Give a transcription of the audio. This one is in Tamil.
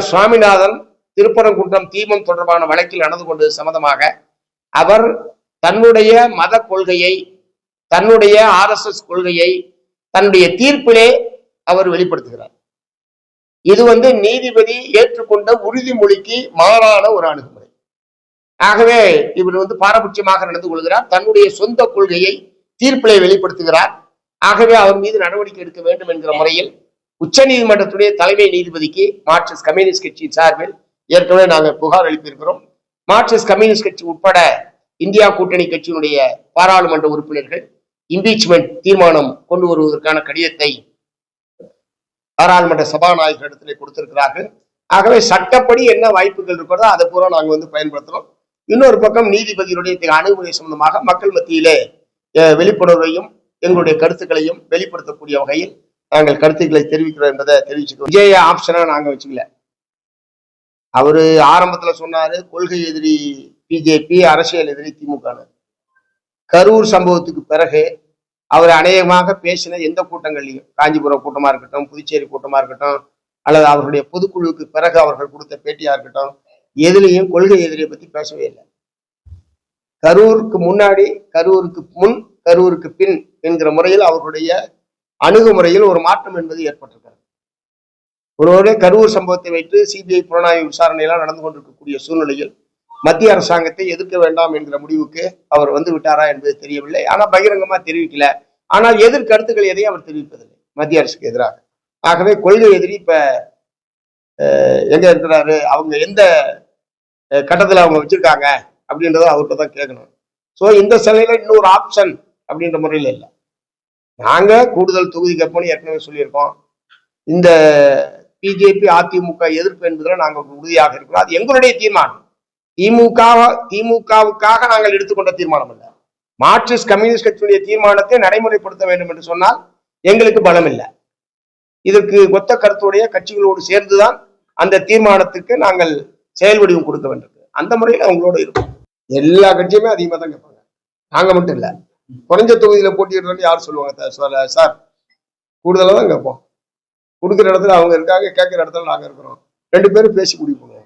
சுவாமிநாதன் திருப்பரங்குன்றம் தீபம் தொடர்பான வழக்கில் நடந்து கொண்டது சம்பந்தமாக அவர் தன்னுடைய மத கொள்கையை, தன்னுடைய RSS கொள்கையை தன்னுடைய தீர்ப்பிலே அவர் வெளிப்படுத்துகிறார். இது நீதிபதி ஏற்றுக்கொண்ட உறுதிமொழிக்கு மாறான ஒரு அணுகுமுறை. ஆகவே இவர் பாரபட்சமாக நடந்து கொள்கிறார். தன்னுடைய சொந்த கொள்கையை தீர்ப்பிலே வெளிப்படுத்துகிறார். ஆகவே அவர் மீது நடவடிக்கை எடுக்க வேண்டும் என்கிற முறையில் உச்ச நீதிமன்றத்துடைய தலைமை நீதிபதிக்கு மார்க்சிஸ்ட் கம்யூனிஸ்ட் கட்சியின் சார்பில் ஏற்கனவே நாங்கள் புகார் அளித்திருக்கிறோம். மார்க்சிஸ்ட் கம்யூனிஸ்ட் கட்சி உட்பட இந்தியா கூட்டணி கட்சியினுடைய பாராளுமன்ற உறுப்பினர்கள் இம்பீச்மெண்ட் தீர்மானம் கொண்டு வருவதற்கான கடிதத்தை பாராளுமன்ற சபாநாயகரிடத்திலே கொடுத்திருக்கிறார்கள். ஆகவே சட்டப்படி என்ன வாய்ப்புகள் இருக்கிறதோ அதை பூரா நாங்கள் பயன்படுத்துறோம். இன்னொரு பக்கம் நீதிபதியுடைய அணுகுமுறை சம்பந்தமாக மக்கள் மத்தியிலே விழிப்புணர்வையும் எங்களுடைய கருத்துக்களையும் வெளிப்படுத்தக்கூடிய வகையில் நாங்கள் கருத்துக்களை தெரிவிக்கிறோம் என்பதை தெரிவிச்சுக்கிறோம். விஜய ஆப்ஷனா நாங்க வச்சுக்கல. அவரு ஆரம்பத்துல சொன்னாரு கொள்கை எதிரி பிஜேபி, அரசியல் எதிரி திமுக. கரூர் சம்பவத்துக்கு பிறகு அவர் அநேகமாக பேசின எந்த கூட்டங்கள்லையும், காஞ்சிபுரம் கூட்டமா இருக்கட்டும், புதுச்சேரி கூட்டமா இருக்கட்டும், அல்லது அவர்களுடைய பொதுக்குழுவுக்கு பிறகு அவர்கள் கொடுத்த பேட்டியா இருக்கட்டும், எதுலையும் கொள்கை எதிரியை பத்தி பேசவே இல்லை. கரூருக்கு முன்னாடி, கரூருக்கு முன், கரூருக்கு பின் என்கிற முறையில் அவர்களுடைய அணுகுமுறையில் ஒரு மாற்றம் என்பது ஏற்பட்டிருக்கிறது. ஒருவரே கரூர் சம்பவத்தை வைத்து சிபிஐ புலனாய்வு விசாரணை எல்லாம் நடந்து கொண்டிருக்கக்கூடிய சூழ்நிலையில் மத்திய அரசாங்கத்தை எதிர்க்க வேண்டாம் என்கிற முடிவுக்கு அவர் விட்டாரா என்பது தெரியவில்லை. ஆனால் பகிரங்கமா தெரிவிக்கல. ஆனால் எதிர்கருத்துக்கள் எதையும் அவர் தெரிவிப்பதில்லை மத்திய அரசுக்கு எதிராக. ஆகவே கொள்கை எதிரி இப்ப எங்க இருக்கிறாரு, அவங்க எந்த கட்டத்துல அவங்க வச்சிருக்காங்க அப்படின்றத அவர்கிட்ட தான் கேட்கணும். ஸோ இந்த சிலையில இன்னொரு ஆப்ஷன் அப்படின்ற முறையில் இல்லை. நாங்க கூடுதல் தொகுதி கேட்போம்னு ஏற்கனவே சொல்லியிருக்கோம். இந்த பிஜேபி அதிமுக எதிர்ப்பு என்பதில் நாங்கள் உறுதியாக இருக்கிறோம். அது எங்களுடைய தீர்மானம். திமுகவுக்காக நாங்கள் எடுத்துக்கொண்ட தீர்மானம் அல்ல. மார்க்சிஸ்ட் கம்யூனிஸ்ட் கட்சியுடைய தீர்மானத்தை நடைமுறைப்படுத்த வேண்டும் என்று சொன்னால் எங்களுக்கு பலம் இல்லை. இதற்கு ஒத்த கருத்துடைய கட்சிகளோடு சேர்ந்துதான் அந்த தீர்மானத்துக்கு நாங்கள் செயல் வடிவம் கொடுக்க வேண்டும். அந்த முறையில் அவங்களோட இருக்கும். எல்லா கட்சியுமே அதிகமாக தான் கேட்பாங்க. நாங்க மட்டும் இல்லை. குறைஞ்ச தொகுதியில போட்டியிடுறோம்னு யார் சொல்லுவாங்க? சார் கூடுதலாக தான் கேட்போம். கொடுக்குற இடத்துல அவங்க இருக்காங்க, கேட்கிற இடத்துல நாங்க இருக்கிறோம். 2 பேரும் பேசி முடிவு பண்ணுவோம்.